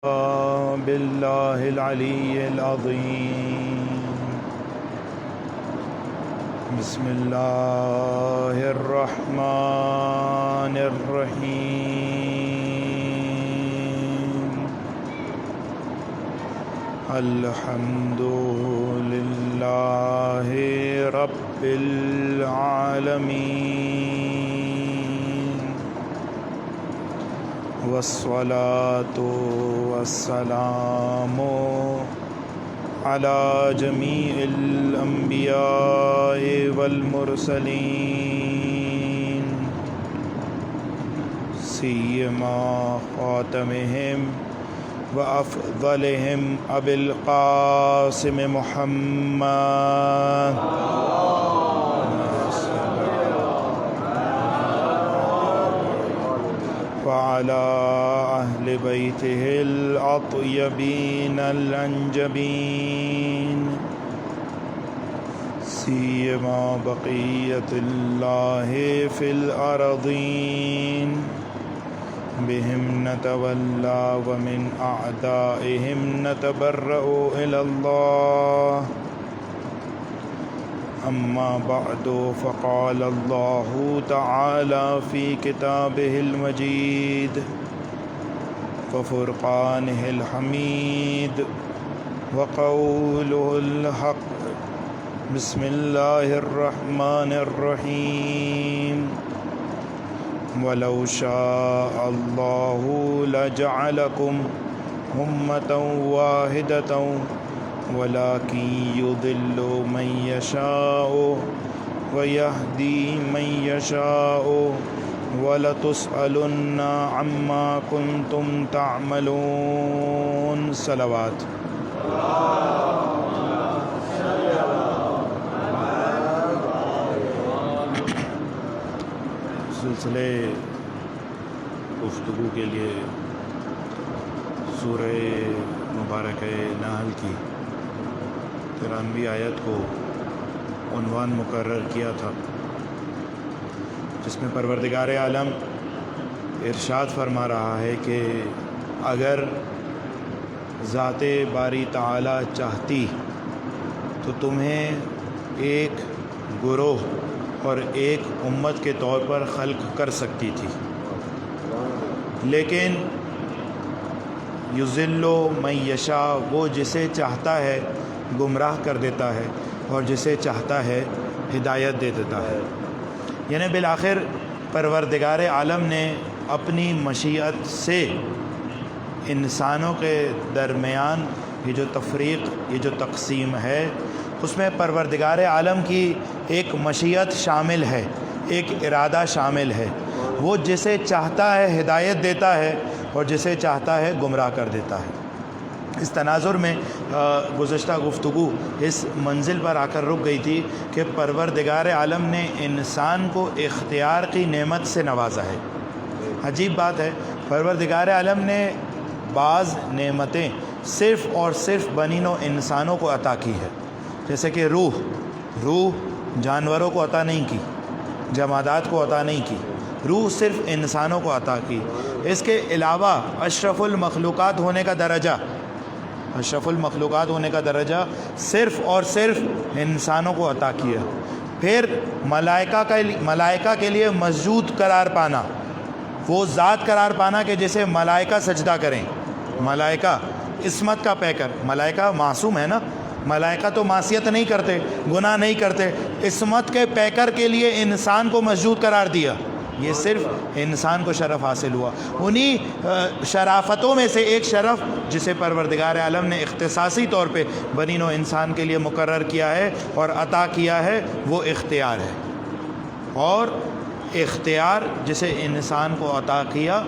باللہ العلی العظیم بسم اللہ الرحمن الرحیم الحمد للہ رب العالمین والصلاة والسلام على جميع الأنبياء والمرسلين سيما خاتمهم وأفضلهم أبي القاسم محمد وعلى أهل بيته الأطيبين الأنجبين سيما بقية الله في الأرضين بهم نتولى ومن أعدائهم نتبرأ إلى الله أما بعد فقال الله تعالى في كتابه المجيد وفرقانه الحميد وقوله الحق بسم الله الرحمن الرحيم ولو شاء الله لجعلكم أمة واحدة ولكن يضل من يشاء ويهدي من يشاء ولتسألن عما كنتم تعملون صلوات سلسلے گفتگو کے لیے سورہ مبارک نحل کی 93 آیت کو عنوان مقرر کیا تھا، جس میں پروردگار عالم ارشاد فرما رہا ہے کہ اگر ذات باری تعالی چاہتی تو تمہیں ایک گروہ اور ایک امت کے طور پر خلق کر سکتی تھی، لیکن یضل من یشاء، وہ جسے چاہتا ہے گمراہ کر دیتا ہے اور جسے چاہتا ہے ہدایت دے دیتا ہے۔ یعنی بالآخر پروردگار عالم نے اپنی مشیت سے انسانوں کے درمیان یہ جو تفریق، یہ جو تقسیم ہے، اس میں پروردگار عالم کی ایک مشیت شامل ہے، ایک ارادہ شامل ہے۔ وہ جسے چاہتا ہے ہدایت دیتا ہے اور جسے چاہتا ہے گمراہ کر دیتا ہے۔ اس تناظر میں گزشتہ گفتگو اس منزل پر آ کر رک گئی تھی کہ پروردگار عالم نے انسان کو اختیار کی نعمت سے نوازا ہے۔ عجیب بات ہے، پروردگار عالم نے بعض نعمتیں صرف اور صرف بنی نوع انسانوں کو عطا کی ہے، جیسے کہ روح جانوروں کو عطا نہیں کی، جمادات کو عطا نہیں کی، روح صرف انسانوں کو عطا کی۔ اس کے علاوہ اشرف المخلوقات ہونے کا درجہ صرف اور صرف انسانوں کو عطا کیا۔ پھر ملائکہ کے لیے مسجود قرار پانا، وہ ذات قرار پانا کہ جسے ملائکہ سجدہ کریں۔ ملائکہ عصمت کا پیکر، ملائکہ معصوم ہے نا، ملائکہ تو معصیت نہیں کرتے، گناہ نہیں کرتے، عصمت کے پیکر کے لیے انسان کو مسجود قرار دیا۔ یہ صرف انسان کو شرف حاصل ہوا۔ انہی شرافتوں میں سے ایک شرف جسے پروردگار عالم نے اختصاصی طور پہ بنی نوع انسان کے لیے مقرر کیا ہے اور عطا کیا ہے، وہ اختیار ہے۔ اور اختیار جسے انسان کو عطا کیا،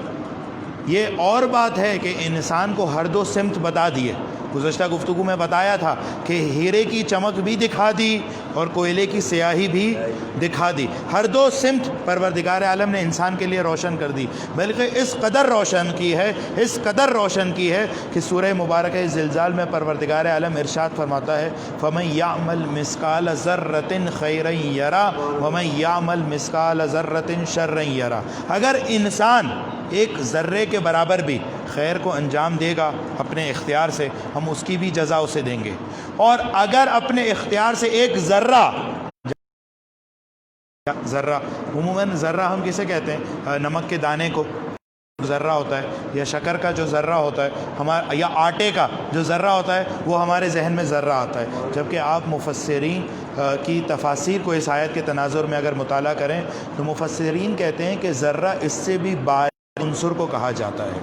یہ اور بات ہے کہ انسان کو ہر دو سمت بتا دیے۔ گزشتہ گفتگو میں بتایا تھا کہ ہیرے کی چمک بھی دکھا دی اور کوئلے کی سیاہی بھی دکھا دی، ہر دو سمت پروردگار عالم نے انسان کے لیے روشن کر دی، بلکہ اس قدر روشن کی ہے کہ سورہ مبارکہ زلزال میں پروردگار عالم ارشاد فرماتا ہے فَمَن يَعْمَلْ مِثْقَالَ ذَرَّةٍ خَيْرًا يَرَهُ وَمَن يَعْمَلْ مِثْقَالَ ذَرَّةٍ شَرًّا يَرَهُ۔ اگر انسان ایک ذرے کے برابر بھی خیر کو انجام دے گا اپنے اختیار سے، ہم اس کی بھی جزا اسے دیں گے، اور اگر اپنے اختیار سے ایک ذرہ عموماً ذرہ ہم کسے کہتے ہیں؟ نمک کے دانے کو ذرہ ہوتا ہے، یا شکر کا جو ذرہ ہوتا ہے یا آٹے کا جو ذرہ ہوتا ہے وہ ہمارے ذہن میں ذرہ آتا ہے، جبکہ آپ مفسرین کی تفاسیر کو اس آیت کے تناظر میں اگر مطالعہ کریں تو مفسرین کہتے ہیں کہ ذرہ اس سے بھی باریک عنصر کو کہا جاتا ہے۔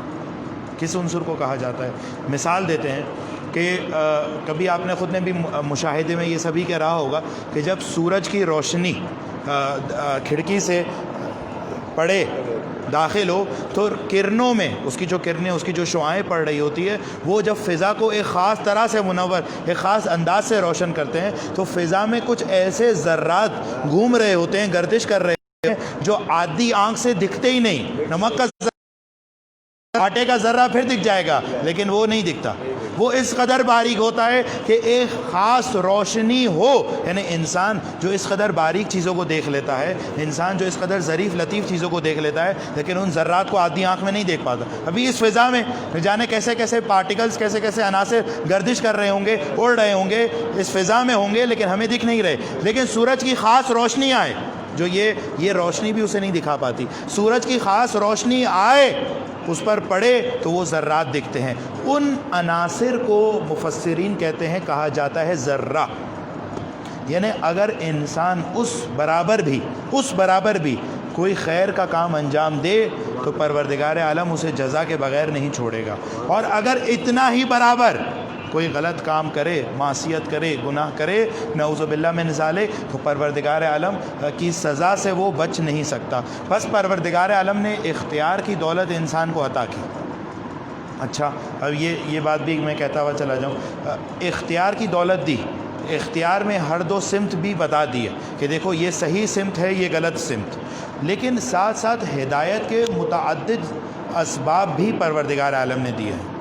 کس عنصر کو کہا جاتا ہے؟ مثال دیتے ہیں کہ کبھی آپ نے خود نے بھی مشاہدے میں یہ سبھی کہہ رہا ہوگا کہ جب سورج کی روشنی کھڑکی سے پڑے داخل ہو تو کرنوں میں اس کی جو کرنیں، اس کی جو شعاعیں پڑ رہی ہوتی ہے، وہ جب فضا کو ایک خاص طرح سے منور، ایک خاص انداز سے روشن کرتے ہیں تو فضا میں کچھ ایسے ذرات گھوم رہے ہوتے ہیں، گردش کر رہے ہیں جو عادی آنکھ سے دکھتے ہی نہیں۔ نمک کا آٹے کا ذرہ پھر دکھ جائے گا لیکن وہ نہیں دکھتا، وہ اس قدر باریک ہوتا ہے کہ ایک خاص روشنی ہو، یعنی انسان جو اس قدر باریک چیزوں کو دیکھ لیتا ہے، انسان جو اس قدر ظریف لطیف چیزوں کو دیکھ لیتا ہے لیکن ان ذرات کو عادی آنکھ میں نہیں دیکھ پاتا۔ ابھی اس فضا میں جانے کیسے کیسے پارٹیکلز، کیسے کیسے عناصر گردش کر رہے ہوں گے، اڑ رہے ہوں گے، اس فضا میں ہوں گے لیکن ہمیں دکھ نہیں رہے، لیکن سورج کی خاص روشنی آئے جو یہ روشنی بھی اسے نہیں دکھا پاتی، سورج کی خاص روشنی آئے اس پر پڑے تو وہ ذرات دکھتے ہیں۔ ان عناصر کو مفسرین کہتے ہیں، کہا جاتا ہے ذرہ۔ یعنی اگر انسان اس برابر بھی کوئی خیر کا کام انجام دے تو پروردگار عالم اسے جزا کے بغیر نہیں چھوڑے گا، اور اگر اتنا ہی برابر کوئی غلط کام کرے، معصیت کرے، گناہ کرے، نعوذ باللہ من ذالک، تو پروردگار عالم کی سزا سے وہ بچ نہیں سکتا۔ بس پروردگار عالم نے اختیار کی دولت انسان کو عطا کی۔ اچھا، اب یہ بات بھی میں کہتا ہوا چلا جاؤں، اختیار کی دولت دی، اختیار میں ہر دو سمت بھی بتا دی ہے کہ دیکھو یہ صحیح سمت ہے، یہ غلط سمت، لیکن ساتھ ساتھ ہدایت کے متعدد اسباب بھی پروردگار عالم نے دیے ہیں۔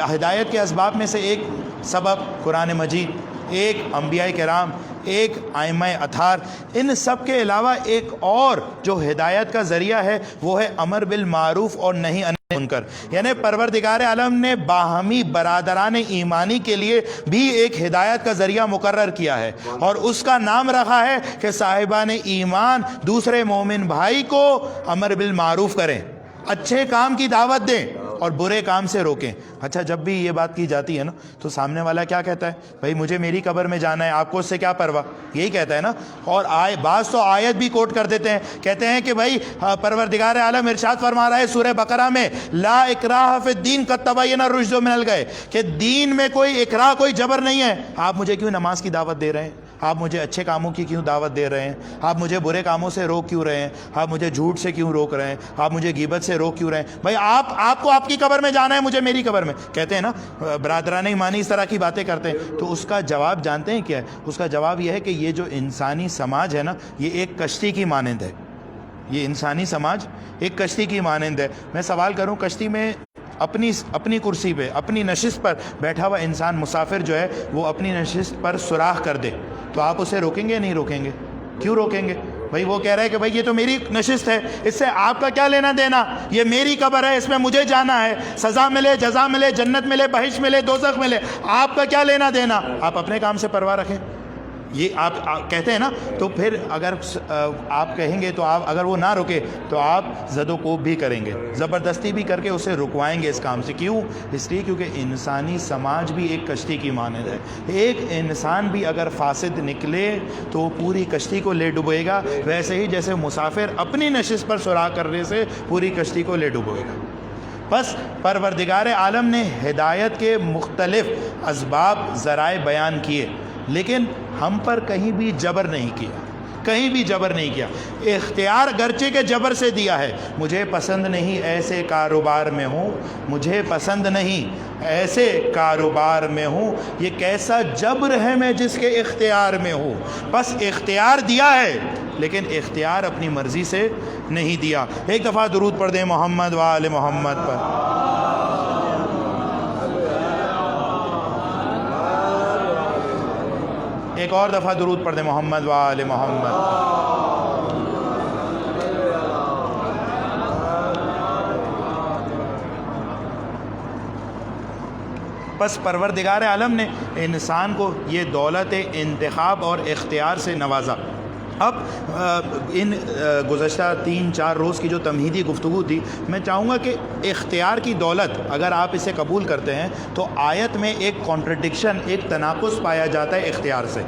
ہدایت کے اسباب میں سے ایک سبب قرآن مجید، ایک انبیاء کرام، ایک ائمہ اطہار، ان سب کے علاوہ ایک اور جو ہدایت کا ذریعہ ہے وہ ہے امر بالمعروف اور نہی عن المنکر۔ یعنی پروردگار عالم نے باہمی برادران ایمانی کے لیے بھی ایک ہدایت کا ذریعہ مقرر کیا ہے، اور اس کا نام رکھا ہے کہ صاحبان ایمان دوسرے مومن بھائی کو امر بالمعروف کریں، اچھے کام کی دعوت دیں اور برے کام سے روکیں۔ اچھا، جب بھی یہ بات کی جاتی ہے نا تو سامنے والا کیا کہتا ہے؟ بھائی مجھے میری قبر میں جانا ہے، آپ کو اس سے کیا پرواہ، یہی کہتا ہے نا۔ اور بعض تو آیت بھی کوٹ کر دیتے ہیں، کہتے ہیں کہ بھائی پروردگار عالم ارشاد فرما رہا ہے سورہ بقرہ میں، لا اکراہ فی الدین قد تبین الرشد من الغی، کہ دین میں کوئی اکراہ، کوئی جبر نہیں ہے۔ آپ مجھے کیوں نماز کی دعوت دے رہے ہیں؟ آپ مجھے اچھے کاموں کی کیوں دعوت دے رہے ہیں؟ آپ مجھے برے کاموں سے روک کیوں رہے ہیں؟ آپ مجھے جھوٹ سے کیوں روک رہے ہیں؟ آپ مجھے غیبت سے روک کیوں رہے ہیں؟ بھائی آپ کو آپ کی قبر میں جانا ہے، مجھے میری قبر میں، کہتے ہیں نا برادران ایمانی اس طرح کی باتیں کرتے ہیں۔ تو اس کا جواب جانتے ہیں کیا ہے؟ اس کا جواب یہ ہے کہ یہ جو انسانی سماج ہے نا، یہ ایک کشتی کی مانند ہے۔ یہ انسانی سماج ایک کشتی کی مانند ہے۔ میں سوال کروں، کشتی میں اپنی کرسی پہ، اپنی نشست پر بیٹھا ہوا انسان، مسافر جو ہے، وہ اپنی نشست پر سوراخ کر دے تو آپ اسے روکیں گے یا نہیں روکیں گے؟ کیوں روکیں گے؟ بھائی وہ کہہ رہا ہے کہ بھائی یہ تو میری نشست ہے، اس سے آپ کا کیا لینا دینا، یہ میری قبر ہے، اس میں مجھے جانا ہے، سزا ملے، جزا ملے، جنت ملے، بہشت ملے، دوزخ ملے، آپ کا کیا لینا دینا؟ آپ اپنے کام سے پرواہ رکھیں۔ یہ آپ کہتے ہیں نا، تو پھر اگر آپ کہیں گے تو آپ اگر وہ نہ رکے تو آپ زد و کوب بھی کریں گے، زبردستی بھی کر کے اسے رکوائیں گے اس کام سے۔ کیوں؟ اس لیے کیونکہ انسانی سماج بھی ایک کشتی کی مانند ہے۔ ایک انسان بھی اگر فاسد نکلے تو پوری کشتی کو لے ڈبوئے گا، ویسے ہی جیسے مسافر اپنی نشست پر سوراخ کرنے سے پوری کشتی کو لے ڈبوئے گا۔ بس پروردگار عالم نے ہدایت کے مختلف اسباب، ذرائع بیان کیے، لیکن ہم پر کہیں بھی جبر نہیں کیا، کہیں بھی جبر نہیں کیا۔ اختیار گرچہ کے جبر سے دیا ہے، مجھے پسند نہیں ایسے کاروبار میں ہوں، مجھے پسند نہیں ایسے کاروبار میں ہوں، یہ کیسا جبر ہے میں جس کے اختیار میں ہوں۔ بس اختیار دیا ہے لیکن اختیار اپنی مرضی سے نہیں دیا۔ ایک دفعہ درود پڑھ دیں محمد و آل محمد پر۔ ایک اور دفعہ درود پڑھ دیں محمد و آل محمد۔ بس پروردگار عالم نے انسان کو یہ دولت انتخاب اور اختیار سے نوازا۔ اب ان گزشتہ 3-4 روز کی جو تمہیدی گفتگو تھی، میں چاہوں گا کہ اختیار کی دولت اگر آپ اسے قبول کرتے ہیں تو آیت میں ایک کانٹرڈکشن، ایک تناقض پایا جاتا ہے اختیار سے۔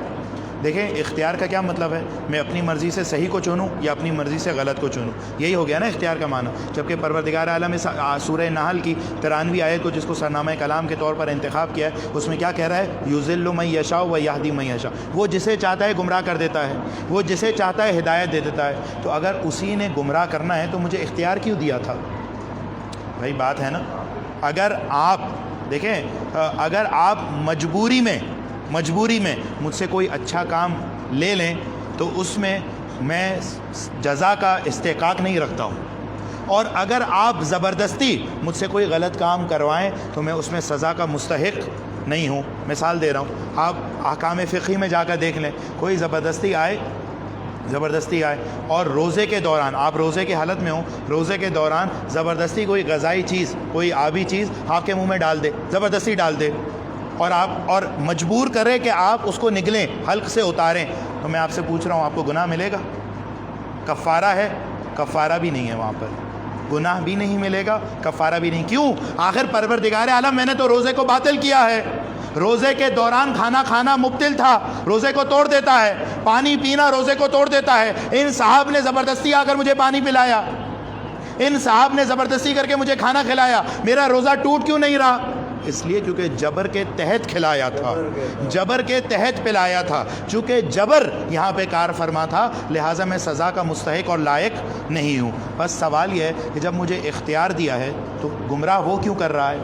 دیکھیں اختیار کا کیا مطلب ہے؟ میں اپنی مرضی سے صحیح کو چنوں یا اپنی مرضی سے غلط کو چنوں، یہی ہو گیا نا اختیار کا معنی۔ جبکہ پروردگار عالم اس سورہ نحل کی 93 آیت کو، جس کو سرنامہ کلام کے طور پر انتخاب کیا ہے، اس میں کیا کہہ رہا ہے؟ یُذِلُّ مَن یشاء وَیہدی مَن یشاء، وہ جسے چاہتا ہے گمراہ کر دیتا ہے، وہ جسے چاہتا ہے ہدایت دے دیتا ہے۔ تو اگر اسی نے گمراہ کرنا ہے تو مجھے اختیار کیوں دیا تھا؟ بھائی بات ہے نا۔ اگر آپ دیکھیں، اگر آپ مجبوری میں مجھ سے کوئی اچھا کام لے لیں تو اس میں میں جزا کا استحقاق نہیں رکھتا ہوں، اور اگر آپ زبردستی مجھ سے کوئی غلط کام کروائیں تو میں اس میں سزا کا مستحق نہیں ہوں۔ مثال دے رہا ہوں، آپ احکام فقہی میں جا کر دیکھ لیں، کوئی زبردستی آئے اور روزے کے دوران، آپ روزے کی حالت میں ہوں، روزے کے دوران زبردستی کوئی غذائی چیز، کوئی آبی چیز آپ کے منہ میں ڈال دے، زبردستی ڈال دے، اور مجبور کرے کہ آپ اس کو نگلیں، حلق سے اتاریں، تو میں آپ سے پوچھ رہا ہوں آپ کو گناہ ملے گا؟ کفارہ ہے؟ کفارہ بھی نہیں ہے وہاں پر، گناہ بھی نہیں ملے گا، کفارہ بھی نہیں۔ کیوں؟ آخر پروردگار عالم میں نے تو روزے کو باطل کیا ہے، روزے کے دوران کھانا کھانا مبطل تھا، روزے کو توڑ دیتا ہے، پانی پینا روزے کو توڑ دیتا ہے۔ ان صاحب نے زبردستی آ کر مجھے پانی پلایا، ان صاحب نے زبردستی کر کے مجھے کھانا کھلایا، میرا روزہ ٹوٹ کیوں نہیں رہا؟ اس لیے کیونکہ جبر کے تحت کھلایا تھا، جبر کے تحت پلایا تھا۔ چونکہ جبر یہاں پہ کار فرما تھا، لہٰذا میں سزا کا مستحق اور لائق نہیں ہوں۔ بس سوال یہ ہے کہ جب مجھے اختیار دیا ہے تو گمراہ وہ کیوں کر رہا ہے؟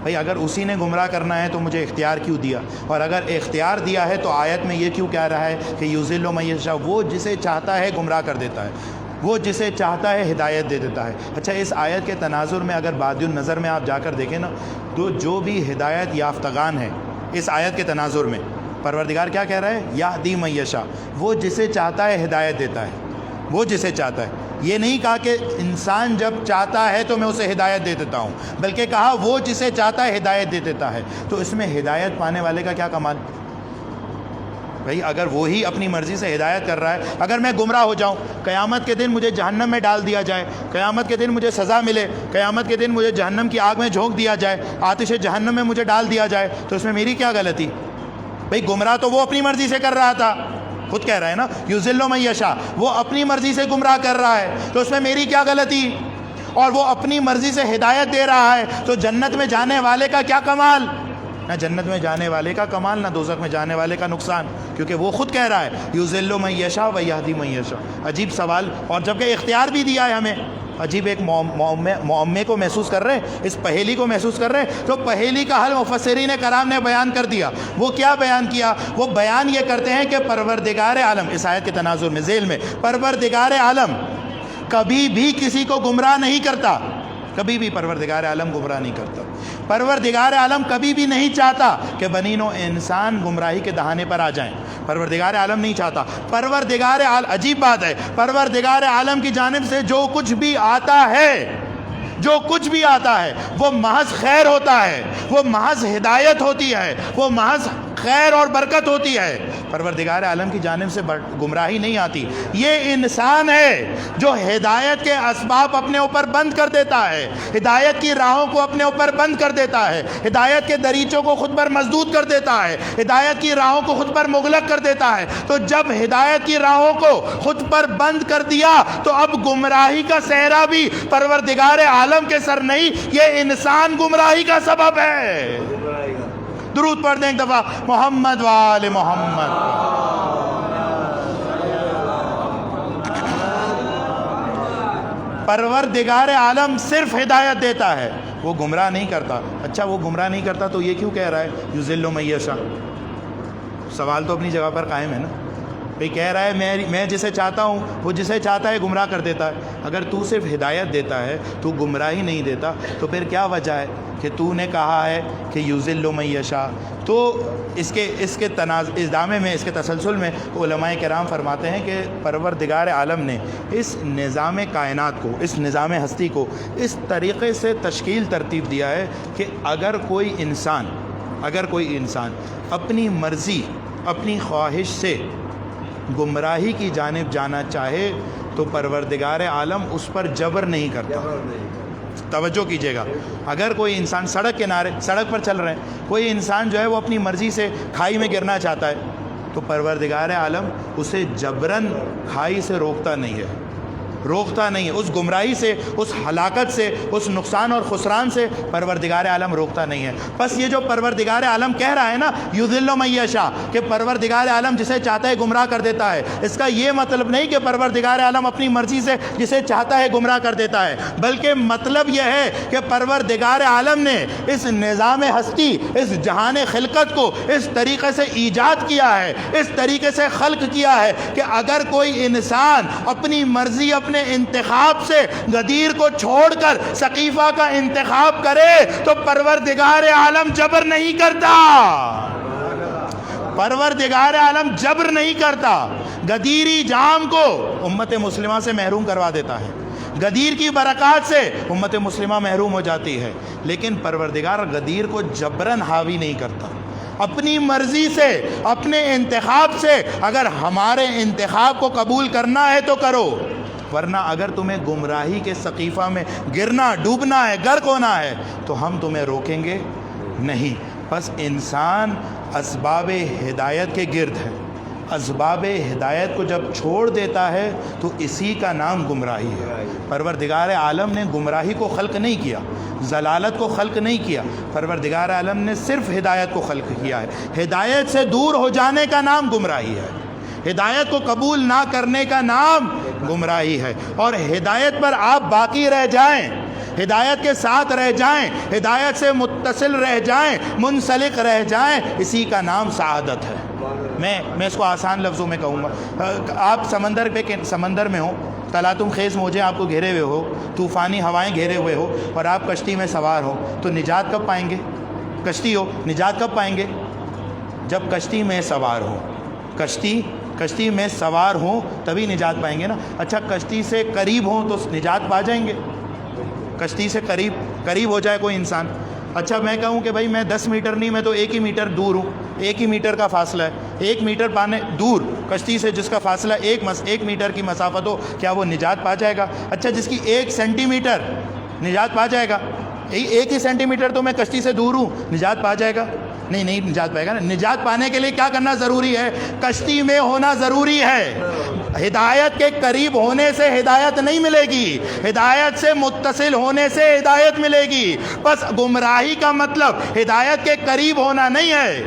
بھئی اگر اسی نے گمراہ کرنا ہے تو مجھے اختیار کیوں دیا؟ اور اگر اختیار دیا ہے تو آیت میں یہ کیوں کہہ رہا ہے کہ یُذِلُّ مَن یشاء، وہ جسے چاہتا ہے گمراہ کر دیتا ہے، وہ جسے چاہتا ہے ہدایت دے دیتا ہے۔ اچھا، اس آیت کے تناظر میں اگر بادی النظر میں آپ جا کر دیکھیں نا، تو جو بھی ہدایت یافتگان ہیں اس آیت کے تناظر میں، پروردگار کیا کہہ رہا ہے؟ یہدی من یشاء، وہ جسے چاہتا ہے ہدایت دیتا ہے، وہ جسے چاہتا ہے۔ یہ نہیں کہا کہ انسان جب چاہتا ہے تو میں اسے ہدایت دے دیتا ہوں، بلکہ کہا وہ جسے چاہتا ہے ہدایت دے دیتا ہے۔ تو اس میں ہدایت پانے والے کا کیا کمال؟ بھئی اگر وہی اپنی مرضی سے ہدایت کر رہا ہے، اگر میں گمراہ ہو جاؤں، قیامت کے دن مجھے جہنم میں ڈال دیا جائے، قیامت کے دن مجھے سزا ملے، قیامت کے دن مجھے جہنم کی آگ میں جھونک دیا جائے، آتش جہنم میں مجھے ڈال دیا جائے، تو اس میں میری کیا غلطی؟ بھئی گمراہ تو وہ اپنی مرضی سے کر رہا تھا، خود کہہ رہا ہے نا یُذِلُّ مَن یشاء، وہ اپنی مرضی سے گمراہ کر رہا ہے، تو اس میں میری کیا غلطی؟ اور وہ اپنی مرضی سے ہدایت دے رہا ہے، تو جنت میں جانے والے کا کیا کمال؟ نہ جنت میں جانے والے کا کمال، نہ دوزخ میں جانے والے کا نقصان، کیونکہ وہ خود کہہ رہا ہے یُذِلُّ مَن یشاء وَیہدی مَن یشاء۔ عجیب سوال، اور جبکہ اختیار بھی دیا ہے ہمیں۔ عجیب، ایک معمے کو محسوس کر رہے ہیں، اس پہیلی کو محسوس کر رہے ہیں، تو پہیلی کا حل مفسرین کرام نے بیان کر دیا۔ وہ کیا بیان کیا؟ وہ بیان یہ کرتے ہیں کہ پروردگار عالم، اس آیت کے تناظر میں ذیل میں، پروردگار عالم کبھی بھی کسی کو گمراہ نہیں کرتا، کبھی بھی پروردگار عالم گمراہ نہیں کرتا۔ پروردگار عالم کبھی بھی نہیں چاہتا کہ بنی نوع انسان گمراہی کے دہانے پر آ جائیں، پروردگار عالم نہیں چاہتا۔ پروردگار عالم، عجیب بات ہے، پروردگار عالم کی جانب سے جو کچھ بھی آتا ہے، جو کچھ بھی آتا ہے وہ محض خیر ہوتا ہے، وہ محض ہدایت ہوتی ہے، وہ محض خیر اور برکت ہوتی ہے۔ پروردگار عالم کی جانب سے گمراہی نہیں آتی۔ یہ انسان ہے جو ہدایت کے اسباب اپنے اوپر بند کر دیتا ہے، ہدایت کی راہوں کو اپنے اوپر بند کر دیتا ہے، ہدایت کے دریچوں کو خود پر مسدود کر دیتا ہے، ہدایت کی راہوں کو خود پر مغلق کر دیتا ہے۔ تو جب ہدایت کی راہوں کو خود پر بند کر دیا تو اب گمراہی کا صحرا بھی پروردگار عالم کے سر نہیں، یہ انسان گمراہی کا سبب ہے۔ درود پڑھ دیں ایک دفعہ، محمد وآل محمد۔ پروردگار عالم صرف ہدایت دیتا ہے، وہ گمراہ نہیں کرتا۔ اچھا، وہ گمراہ نہیں کرتا تو یہ کیوں کہہ رہا ہے یُذِلُّ مَن یشاء؟ سوال تو اپنی جگہ پر قائم ہے نا۔ بھئی کہہ رہا ہے میں جسے چاہتا ہوں وہ جسے چاہتا ہے گمراہ کر دیتا ہے۔ اگر تو صرف ہدایت دیتا ہے، تو گمراہی نہیں دیتا، تو پھر کیا وجہ ہے کہ تو نے کہا ہے کہ یذل من یشاء؟ تو اس کے ادامے میں، اس کے تسلسل میں علماء کرام فرماتے ہیں کہ پروردگار عالم نے اس نظام کائنات کو، اس نظام ہستی کو اس طریقے سے تشکیل ترتیب دیا ہے کہ اگر کوئی انسان اپنی مرضی، اپنی خواہش سے گمراہی کی جانب جانا چاہے تو پروردگار عالم اس پر جبر نہیں کرتا۔ توجہ کیجیے گا، اگر کوئی انسان سڑک پر چل رہے ہیں، کوئی انسان جو ہے وہ اپنی مرضی سے کھائی میں گرنا چاہتا ہے تو پروردگار عالم اسے جبراً کھائی سے روکتا نہیں ہے، اس گمراہی سے، اس ہلاکت سے، اس نقصان اور خسران سے پروردگار عالم روکتا نہیں ہے۔ بس یہ جو پروردگار عالم کہہ رہا ہے نا یذل من یشاء، کہ پروردگار عالم جسے چاہتا ہے گمراہ کر دیتا ہے، اس کا یہ مطلب نہیں کہ پروردگار عالم اپنی مرضی سے جسے چاہتا ہے گمراہ کر دیتا ہے، بلکہ مطلب یہ ہے کہ پروردگار عالم نے اس نظام ہستی، اس جہان خلقت کو اس طریقے سے ایجاد کیا ہے، اس طریقے سے خلق کیا ہے کہ اگر کوئی انسان اپنی مرضی، اپنے انتخاب سے غدیر کو چھوڑ کر سقیفہ کا انتخاب کرے تو پروردگار عالم جبر نہیں کرتا، پروردگار عالم جبر نہیں کرتا۔ غدیری جام کو امت مسلمہ سے محروم کروا دیتا ہے، غدیر کی برکات سے امت مسلمہ محروم ہو جاتی ہے، لیکن پروردگار غدیر کو جبراً حاوی نہیں کرتا۔ اپنی مرضی سے، اپنے انتخاب سے اگر ہمارے انتخاب کو قبول کرنا ہے تو کرو، ورنہ اگر تمہیں گمراہی کے سقیفہ میں گرنا، ڈوبنا ہے، غرق ہونا ہے تو ہم تمہیں روکیں گے نہیں۔ بس انسان اسباب ہدایت کے گرد ہے، اسباب ہدایت کو جب چھوڑ دیتا ہے تو اسی کا نام گمراہی ہے۔ پروردگار عالم نے گمراہی کو خلق نہیں کیا، ضلالت کو خلق نہیں کیا، پروردگار عالم نے صرف ہدایت کو خلق کیا ہے۔ ہدایت سے دور ہو جانے کا نام گمراہی ہے، ہدایت کو قبول نہ کرنے کا نام گمراہی ہے، اور ہدایت پر آپ باقی رہ جائیں، ہدایت کے ساتھ رہ جائیں، ہدایت سے متصل رہ جائیں، منسلک رہ جائیں، اسی کا نام سعادت ہے۔ میں اس کو آسان لفظوں میں کہوں گا، آپ سمندر میں ہو، تلاتم خیز موجیں آپ کو گھیرے ہوئے ہو، طوفانی ہوائیں گھیرے ہوئے ہو، اور آپ کشتی میں سوار ہو، تو نجات کب پائیں گے؟ کشتی ہو، نجات کب پائیں گے؟ جب کشتی میں سوار ہو، کشتی میں سوار ہوں تبھی نجات پائیں گے نا۔ اچھا کشتی سے قریب ہوں تو نجات پا جائیں گے؟ کشتی سے قریب ہو جائے کوئی انسان، اچھا میں کہوں کہ بھائی میں 10 میٹر نہیں، میں تو 1 ہی میٹر دور ہوں، 1 ہی میٹر کا فاصلہ ہے، 1 میٹر پانے دور کشتی سے جس کا فاصلہ 1 میٹر کی مسافت ہو، کیا وہ نجات پا جائے گا؟ اچھا جس کی 1 سینٹی میٹر، نجات پا جائے گا؟ 1 ہی سینٹی میٹر تو میں کشتی سے دور ہوں، نجات پا جائے گا؟ نہیں نجات پائے گا نا۔ نجات پانے کے لیے کیا کرنا ضروری ہے؟ کشتی میں ہونا ضروری ہے۔ ہدایت کے قریب ہونے سے ہدایت نہیں ملے گی، ہدایت سے متصل ہونے سے ہدایت ملے گی۔ بس گمراہی کا مطلب ہدایت کے قریب ہونا نہیں ہے،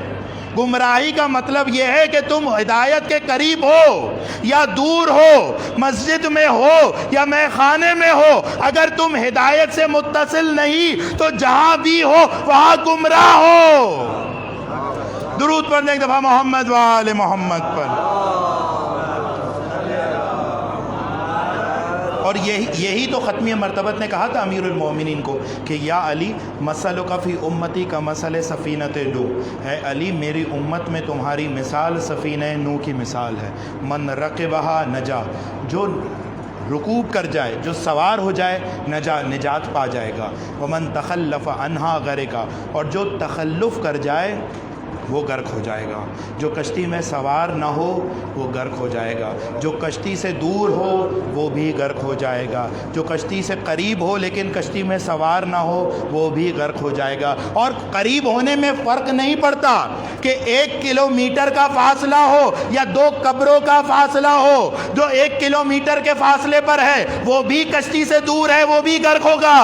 گمراہی کا مطلب یہ ہے کہ تم ہدایت کے قریب ہو یا دور ہو، مسجد میں ہو یا میں خانے میں ہو، اگر تم ہدایت سے متصل نہیں تو جہاں بھی ہو وہاں گمراہ ہو۔ درود پڑھنے ایک دفعہ محمد و آل محمد پر۔ اور یہی تو ختمی مرتبت نے کہا تھا امیر المومنین کو کہ یا علی مثلک فی امتی کا مثل سفینۃ نوح، اے علی میری امت میں تمہاری مثال سفینہ نوح کی مثال ہے۔ من رکبہا نجا، جو رکوب کر جائے، جو سوار ہو جائے، نجات پا جائے گا۔ ومن تخلف عنہا غرقا، اور جو تخلف کر جائے وہ غرق ہو جائے گا۔ جو کشتی میں سوار نہ ہو وہ غرق ہو جائے گا، جو کشتی سے دور ہو وہ بھی غرق ہو جائے گا، جو کشتی سے قریب ہو لیکن کشتی میں سوار نہ ہو وہ بھی غرق ہو جائے گا۔ اور قریب ہونے میں فرق نہیں پڑتا کہ 1 کلومیٹر کا فاصلہ ہو یا 2 قبروں کا فاصلہ ہو، جو 1 کلومیٹر کے فاصلے پر ہے وہ بھی کشتی سے دور ہے، وہ بھی غرق ہوگا،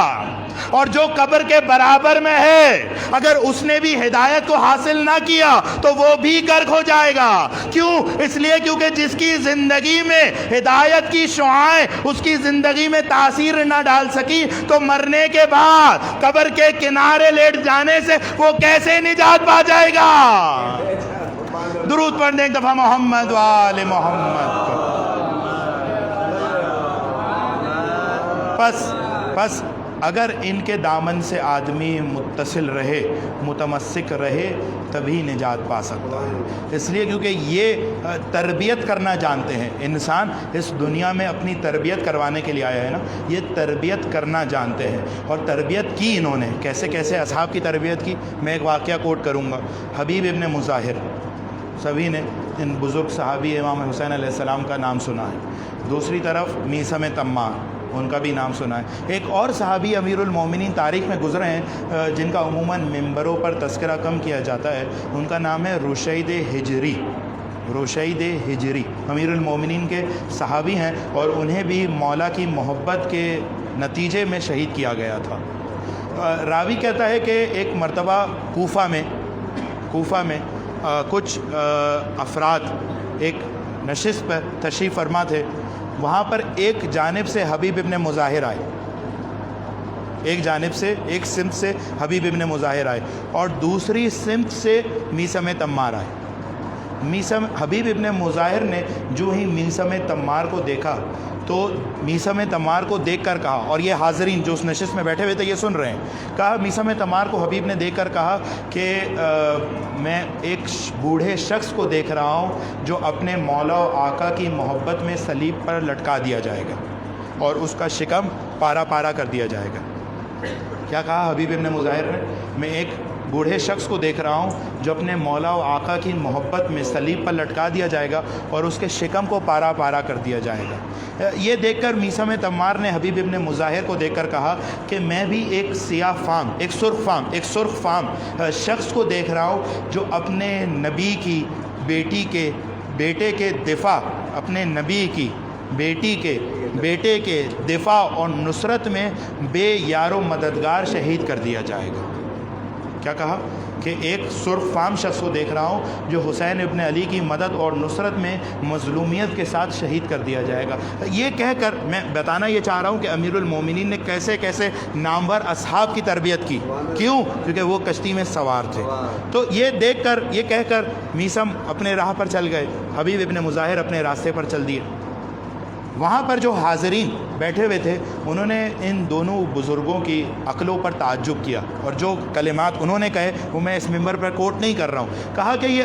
اور جو قبر کے برابر میں ہے اگر اس نے بھی ہدایت کو حاصل نہ کیا تو وہ بھی غرق ہو جائے گا۔ کیوں؟ اس لیے کیونکہ جس کی زندگی میں ہدایت کی شعاعیں اس کی زندگی میں تاثیر نہ ڈال سکی تو مرنے کے بعد قبر کے کنارے لیٹ جانے سے وہ کیسے نجات پا جائے گا؟ درود پڑھ دیں ایک دفعہ محمد و آل محمد کو۔ پس اگر ان کے دامن سے آدمی متصل رہے، متمسک رہے، تبھی نجات پا سکتا ہے۔ اس لیے کیونکہ یہ تربیت کرنا جانتے ہیں، انسان اس دنیا میں اپنی تربیت کروانے کے لیے آیا ہے نا، یہ تربیت کرنا جانتے ہیں، اور تربیت کی انہوں نے کیسے کیسے اصحاب کی تربیت کی۔ میں ایک واقعہ کوٹ کروں گا، حبیب ابن مظاہر، سبھی نے ان بزرگ صحابی امام حسین علیہ السلام کا نام سنا ہے۔ دوسری طرف میثم تمار، ان کا بھی نام سنا ہے۔ ایک اور صحابی امیر المومنین تاریخ میں گزرے ہیں جن کا عموماً ممبروں پر تذکرہ کم کیا جاتا ہے، ان کا نام ہے رشید ہجری۔ رشید ہجری امیر المومنین کے صحابی ہیں، اور انہیں بھی مولا کی محبت کے نتیجے میں شہید کیا گیا تھا۔ راوی کہتا ہے کہ ایک مرتبہ کوفہ میں کچھ افراد ایک نشست پر تشریف فرما تھے، وہاں پر ایک جانب سے حبیب ابن مظاہر آئے، ایک سمت سے حبیب ابن مظاہر آئے، اور دوسری سمت سے میثم تمار آئے۔ حبیب ابن مظاہر نے جو ہی میثم تمار کو دیکھا تو میثم تمار کو دیکھ کر کہا، اور یہ حاضرین جو اس نشست میں بیٹھے ہوئے تھے یہ سن رہے ہیں، کہا میثم تمار کو حبیب نے دیکھ کر کہا کہ میں ایک بوڑھے شخص کو دیکھ رہا ہوں جو اپنے مولا و آقا کی محبت میں صلیب پر لٹکا دیا جائے گا اور اس کا شکم پارا پارا کر دیا جائے گا۔ کیا کہا حبیب ابن مظاہر نے؟ میں ایک بوڑھے شخص کو دیکھ رہا ہوں جو اپنے مولا و آقا کی محبت میں صلیب پر لٹکا دیا جائے گا اور اس کے شکم کو پارا پارا کر دیا جائے گا۔ یہ دیکھ کر میثم تمار نے حبیب ابن مظاہر کو دیکھ کر کہا کہ میں بھی ایک سیاہ فام، ایک سرخ فام شخص کو دیکھ رہا ہوں جو اپنے نبی کی بیٹے کے دفاع، اپنے نبی کی بیٹے کے دفاع اور نصرت میں بے یار و مددگار شہید کر دیا جائے گا۔ کیا کہا کہ ایک سرخ فام شخص کو دیکھ رہا ہوں جو حسین ابن علی کی مدد اور نصرت میں مظلومیت کے ساتھ شہید کر دیا جائے گا۔ یہ کہہ کر میں بتانا یہ چاہ رہا ہوں کہ امیر المومنین نے کیسے کیسے نامور اصحاب کی تربیت کی۔ کیوں؟ کیونکہ وہ کشتی میں سوار تھے۔ تو یہ دیکھ کر، یہ کہہ کر میثم اپنے راہ پر چل گئے، حبیب ابن مظاہر اپنے راستے پر چل دیے۔ وہاں پر جو حاضرین بیٹھے ہوئے تھے انہوں نے ان دونوں بزرگوں کی عقلوں پر تعجب کیا، اور جو کلمات انہوں نے کہے وہ میں اس ممبر پر کوٹ نہیں کر رہا ہوں۔ کہا کہ یہ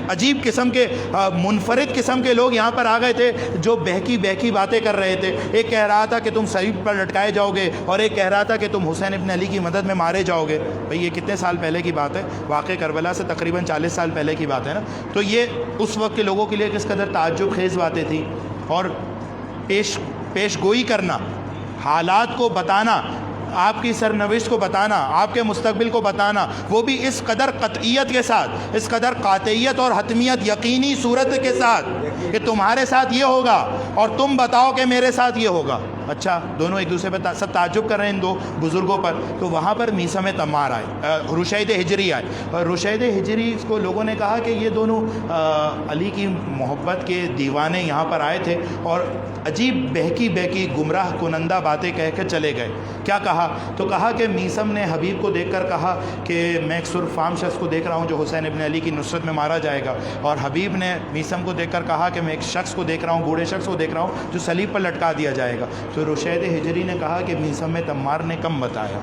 عجیب قسم کے منفرد قسم کے لوگ یہاں پر آ گئے تھے جو بہکی باتیں کر رہے تھے۔ ایک کہہ رہا تھا کہ تم صلیب پر لٹکائے جاؤ گے، اور ایک کہہ رہا تھا کہ تم حسین ابن علی کی مدد میں مارے جاؤ گے۔ بھئی یہ کتنے سال پہلے کی بات ہے؟ واقع کربلا سے تقریباً 40 سال پہلے کی بات ہے نا۔ تو یہ اس وقت کے لوگوں کے لیے کس قدر تعجب خیز باتیں تھیں، اور پیش گوئی کرنا، حالات کو بتانا، آپ کی سرنوشت کو بتانا، آپ کے مستقبل کو بتانا، وہ بھی اس قدر قطعیت کے ساتھ، اس قدر قاطعیت اور حتمیت یقینی صورت کے ساتھ کہ تمہارے ساتھ یہ ہوگا اور تم بتاؤ کہ میرے ساتھ یہ ہوگا۔ اچھا، دونوں ایک دوسرے پہ سب تعجب کر رہے ہیں ان دو بزرگوں پر۔ تو وہاں پر میثم تمار آئے، رشید ہجری آئے، اور رشید ہجری کو لوگوں نے کہا کہ یہ دونوں علی کی محبت کے دیوانے یہاں پر آئے تھے اور عجیب بہکی گمراہ کنندہ باتیں کہہ کے چلے گئے۔ کیا کہا؟ تو کہا کہ میثم نے حبیب کو دیکھ کر کہا کہ میں ایک سرخ فام شخص کو دیکھ رہا ہوں جو حسین ابن علی کی نصرت میں مارا جائے گا، اور حبیب نے میثم کو دیکھ کر کہا کہ میں ایک شخص کو دیکھ رہا ہوں، بوڑھے شخص کو دیکھ رہا ہوں جو صلیب پر لٹکا دیا جائے گا۔ تو رشید ہجری نے کہا کہ میثم تمار نے کم بتایا،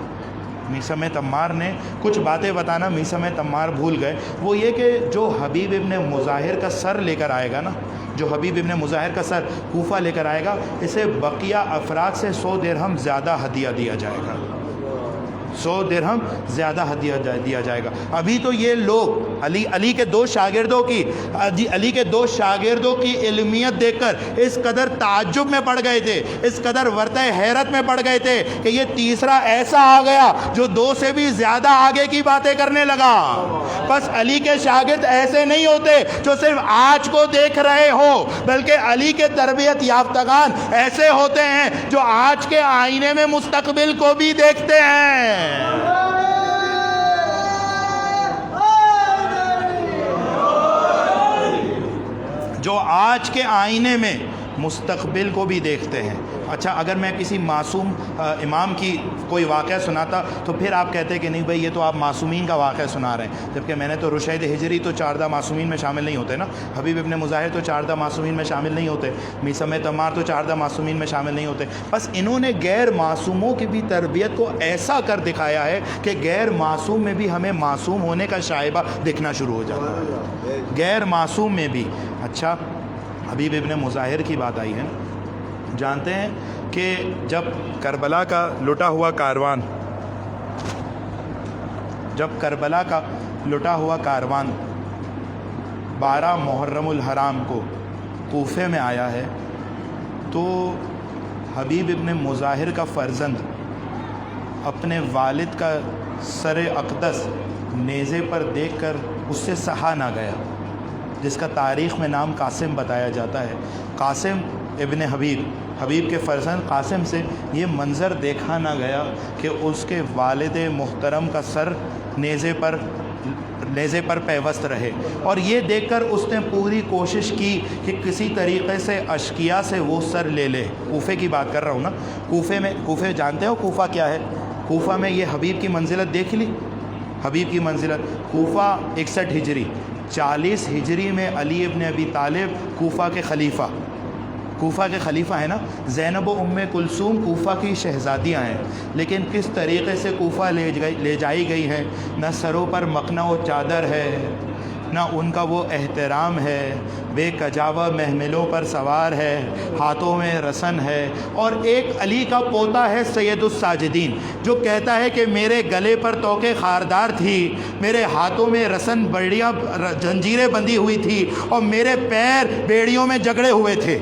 میثم تمار نے کچھ باتیں بتانا میثم تمار بھول گئے۔ وہ یہ کہ جو حبیب ابن مظاہر کا سر لے کر آئے گا نا، جو حبیب ابن مظاہر کا سر کوفہ لے کر آئے گا، اسے بقیہ افراد سے 100 درہم زیادہ ہدیہ دیا جائے گا، 100 درہم زیادہ ہدیہ دیا جائے گا۔ ابھی تو یہ لوگ علی کے دو شاگردوں کی علمیت دیکھ کر اس قدر تعجب میں پڑ گئے تھے، اس قدر ورطہ حیرت میں پڑ گئے تھے کہ یہ تیسرا ایسا آ گیا جو 2 سے بھی زیادہ آگے کی باتیں کرنے لگا۔ بس علی کے شاگرد ایسے نہیں ہوتے جو صرف آج کو دیکھ رہے ہو، بلکہ علی کے تربیت یافتگان ایسے ہوتے ہیں جو آج کے آئینے میں مستقبل کو بھی دیکھتے ہیں، جو آج کے آئینے میں مستقبل کو بھی دیکھتے ہیں۔ اچھا، اگر میں کسی معصوم امام کی کوئی واقعہ سناتا تو پھر آپ کہتے کہ نہیں بھائی یہ تو آپ معصومین کا واقعہ سنا رہے ہیں، جبکہ میں نے تو رشید ہجری تو 14 معصومین میں شامل نہیں ہوتے نا، حبیب ابن مظاہر تو 14 معصومین میں شامل نہیں ہوتے، میثم تمار تو 14 معصومین میں شامل نہیں ہوتے. بس انہوں نے غیر معصوموں کی بھی تربیت کو ایسا کر دکھایا ہے کہ غیر معصوم میں بھی ہمیں معصوم ہونے کا شائبہ دکھنا شروع ہو جاتا ہے، غیر معصوم میں بھی. اچھا حبیب ابن مظاہر کی بات آئی ہے، جانتے ہیں کہ جب کربلا کا لٹا ہوا کاروان 12 محرم الحرام کو کوفے میں آیا ہے، تو حبیب ابن مظاہر کا فرزند اپنے والد کا سر اقدس نیزے پر دیکھ کر اس سے سہا نہ گیا، جس کا تاریخ میں نام قاسم بتایا جاتا ہے. قاسم ابن حبیب کے فرزند قاسم سے یہ منظر دیکھا نہ گیا کہ اس کے والد محترم کا سر نیزے پر پیوست رہے، اور یہ دیکھ کر اس نے پوری کوشش کی کہ کسی طریقے سے اشقیا سے وہ سر لے لے. کوفے کی بات کر رہا ہوں نا، کوفے جانتے ہو کوفہ کیا ہے؟ کوفہ میں یہ حبیب کی منزلت دیکھ لی، حبیب کی منزلت. کوفہ 61 ہجری، 40 ہجری میں علی ابن ابی طالب کوفہ کے خلیفہ ہیں نا. زینب و ام کلثوم کوفہ کی شہزادیاں ہیں، لیکن کس طریقے سے کوفہ لے جائی گئی ہیں، نہ سروں پر مقنع و چادر ہے، نہ ان کا وہ احترام ہے، بے کجاوہ محملوں پر سوار ہے، ہاتھوں میں رسن ہے. اور ایک علی کا پوتا ہے سید الساجدین، جو کہتا ہے کہ میرے گلے پر توقے خاردار تھی، میرے ہاتھوں میں رسن بڑیاں زنجیریں بندھی ہوئی تھی، اور میرے پیر بیڑیوں میں جگڑے ہوئے تھے.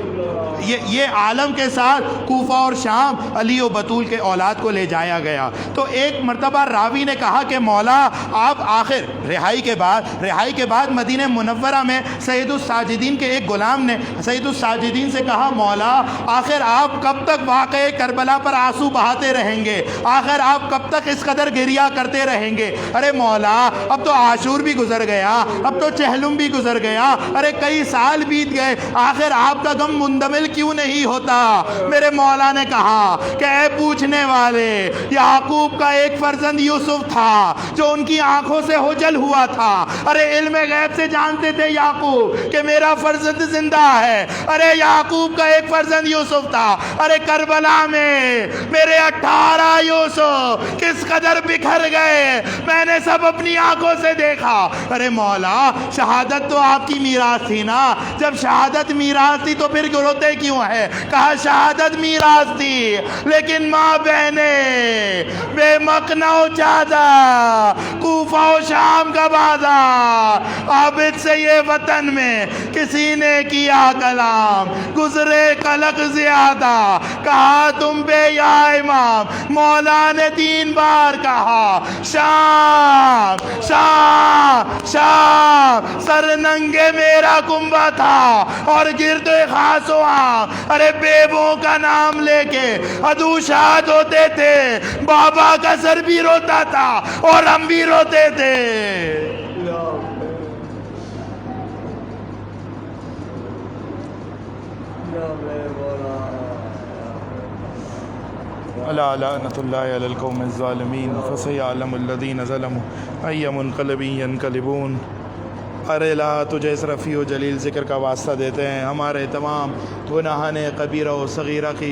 یہ عالم کے ساتھ کوفہ اور شام علی و بطول کے اولاد کو لے جایا گیا. تو ایک مرتبہ راوی نے کہا کہ مولا آپ آخر رہائی کے بعد مدینہ منورہ میں سید الساجدین کے ایک غلام نے سید الساجدین سے کہا مولا آخر آپ کب تک واقعہ کربلا پر آنسو بہاتے رہیں گے، آخر آپ کب تک اس قدر گریہ کرتے رہیں گے؟ ارے مولا اب تو عاشور بھی گزر گیا، اب تو چہلم بھی گزر گیا، ارے کئی سال بیت گئے، آخر آپ کا غم مندمل کیوں نہیں ہوتا؟ میرے مولا نے کہا کہ اے پوچھنے والے، یعقوب کا ایک فرزند یوسف تھا جو ان کی آنکھوں سے اوجھل ہوا تھا. ارے علم غیب سے جانتے تھے یعقوب کہ میرا فرزند زندہ ہے. ارے یعقوب کا ایک فرزند یوسف تھا. ارے کربلا میں میرے 18 یوسف کس قدر بکھر گئے، میں نے سب اپنی آنکھوں سے دیکھا. ارے مولا شہادت تو آپ کی میراث تھی نا، جب شہادت میراث تھی تو پھر روتے کیوں ہے؟ کہا شہادت میراث تھی، لیکن ماں بہنیں بے مقنع و چادر کوفہ و شام کا بازار عابد سے یہ وطن میں کسی نے کیا کلام، گزرے قلق زیادہ کہا تم پہ یا امام. مولا نے 3 بار کہا شام شام شام. سر ننگے میرا کنبہ تھا اور گرد خاص و عام. ارے بیبوں کا نام لے کے ادوشات ہوتے تھے، بابا کا سر بھی روتا تھا اور ہم بھی روتے تھے. الا لعنۃ اللہ علی القوم الظالمین فسیعلم الذین ظلموا ای منقلب ینقلبون. ارے لا تجھے اس رفیع و جلیل ذکر کا واسطہ دیتے ہیں، ہمارے تمام گناہان کبیرہ و صغیرہ کی